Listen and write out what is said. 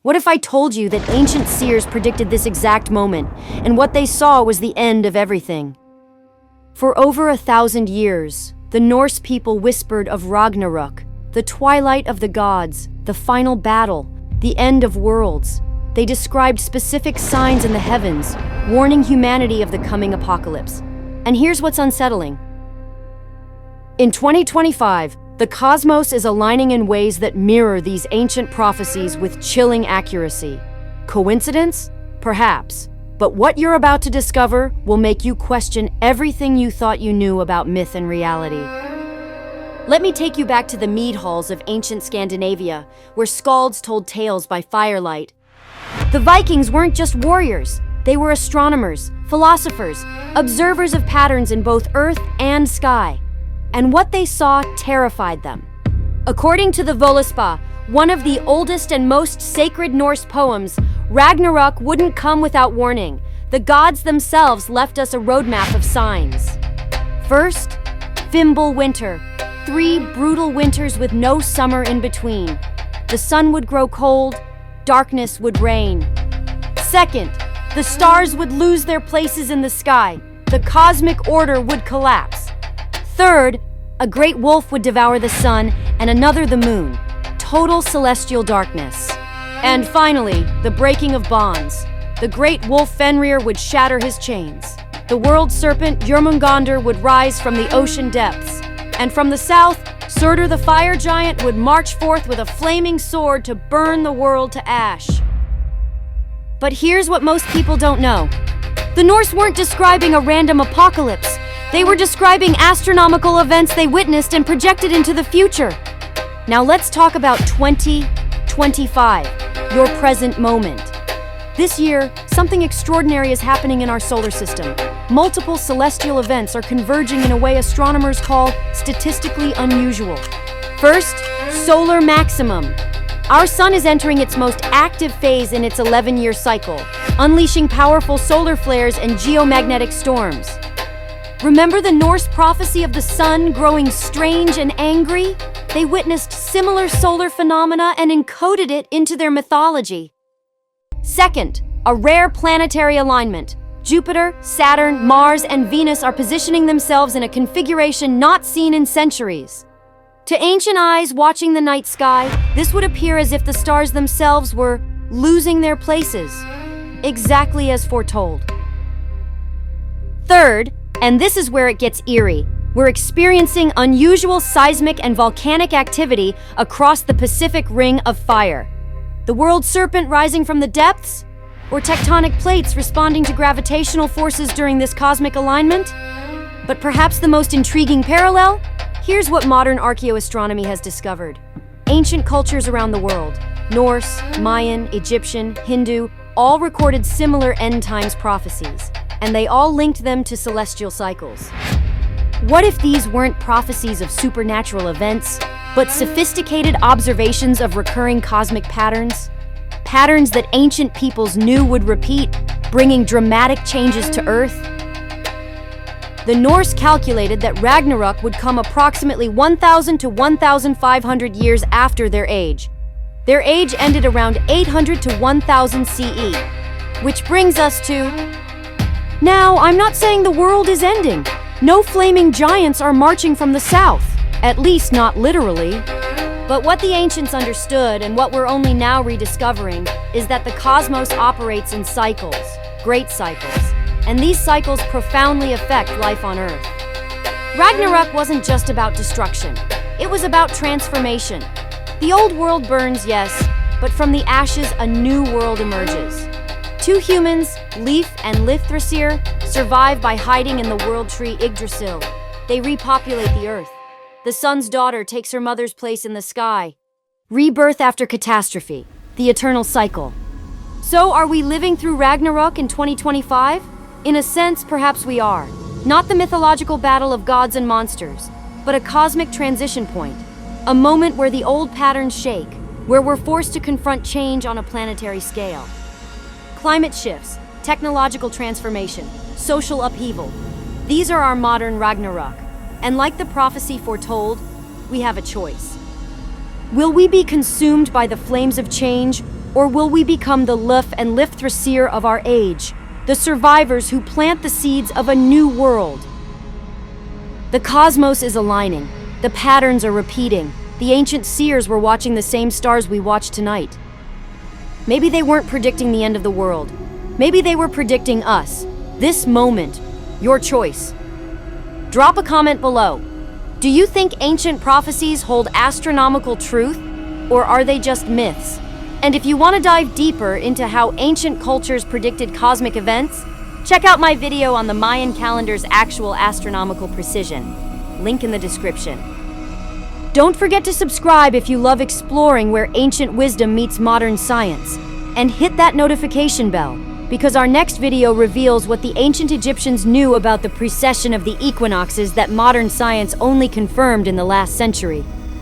What if I told you that ancient seers predicted this exact moment, and what they saw was the end of everything? For over 1,000 years, the Norse people whispered of Ragnarok, the twilight of the gods, the final battle, the end of worlds. They described specific signs in the heavens, warning humanity of the coming apocalypse. And here's what's unsettling. In 2025, the cosmos is aligning in ways that mirror these ancient prophecies with chilling accuracy. Coincidence? Perhaps. But what you're about to discover will make you question everything you thought you knew about myth and reality. Let me take you back to the mead halls of ancient Scandinavia, where skalds told tales by firelight. The Vikings weren't just warriors. They were astronomers, philosophers, observers of patterns in both earth and sky. And what they saw terrified them. According to the Voluspa, one of the oldest and most sacred Norse poems, Ragnarok wouldn't come without warning. The gods themselves left us a roadmap of signs. First, Fimbul winter, 3 brutal winters with no summer in between. The sun would grow cold, darkness would reign. Second, the stars would lose their places in the sky. The cosmic order would collapse. Third, a great wolf would devour the sun and another the moon. Total celestial darkness. And finally, the breaking of bonds. The great wolf Fenrir would shatter his chains. The world serpent Jörmungandr would rise from the ocean depths. And from the south, Surtur the fire giant would march forth with a flaming sword to burn the world to ash. But here's what most people don't know. The Norse weren't describing a random apocalypse. They were describing astronomical events they witnessed and projected into the future. Now let's talk about 2025, your present moment. This year, something extraordinary is happening in our solar system. Multiple celestial events are converging in a way astronomers call statistically unusual. First, solar maximum. Our sun is entering its most active phase in its 11-year cycle, unleashing powerful solar flares and geomagnetic storms. Remember the Norse prophecy of the sun growing strange and angry? They witnessed similar solar phenomena and encoded it into their mythology. Second, a rare planetary alignment. Jupiter, Saturn, Mars, and Venus are positioning themselves in a configuration not seen in centuries. To ancient eyes watching the night sky, this would appear as if the stars themselves were losing their places, exactly as foretold. Third, and this is where it gets eerie, we're experiencing unusual seismic and volcanic activity across the Pacific Ring of Fire. The world serpent rising from the depths? Or tectonic plates responding to gravitational forces during this cosmic alignment? But perhaps the most intriguing parallel? Here's what modern archaeoastronomy has discovered. Ancient cultures around the world, Norse, Mayan, Egyptian, Hindu, all recorded similar end times prophecies, and they all linked them to celestial cycles. What if these weren't prophecies of supernatural events, but sophisticated observations of recurring cosmic patterns? Patterns that ancient peoples knew would repeat, bringing dramatic changes to Earth? The Norse calculated that Ragnarok would come approximately 1,000 to 1,500 years after their age. Their age ended around 800 to 1000 CE, which brings us to... Now, I'm not saying the world is ending. No flaming giants are marching from the south, at least not literally. But what the ancients understood, and what we're only now rediscovering, is that the cosmos operates in cycles, great cycles, and these cycles profoundly affect life on Earth. Ragnarok wasn't just about destruction, it was about transformation. The old world burns, yes, but from the ashes a new world emerges. 2 humans, Leif and Lifthrasir, survive by hiding in the world tree Yggdrasil. They repopulate the Earth. The sun's daughter takes her mother's place in the sky. Rebirth after catastrophe, the eternal cycle. So are we living through Ragnarok in 2025? In a sense, perhaps we are. Not the mythological battle of gods and monsters, but a cosmic transition point. A moment where the old patterns shake, where we're forced to confront change on a planetary scale. Climate shifts, technological transformation, social upheaval. These are our modern Ragnarok. And like the prophecy foretold, we have a choice. Will we be consumed by the flames of change, Or will we become the Luf and Lifthrasir of our age, the survivors who plant the seeds of a new world? The cosmos is aligning. The patterns are repeating. The ancient seers were watching the same stars we watch tonight. Maybe they weren't predicting the end of the world. Maybe they were predicting us. This moment. Your choice. Drop a comment below. Do you think ancient prophecies hold astronomical truth, or are they just myths? And if you want to dive deeper into how ancient cultures predicted cosmic events, check out my video on the Mayan calendar's actual astronomical precision. Link in the description. Don't forget to subscribe if you love exploring where ancient wisdom meets modern science. And hit that notification bell, because our next video reveals what the ancient Egyptians knew about the precession of the equinoxes that modern science only confirmed in the last century.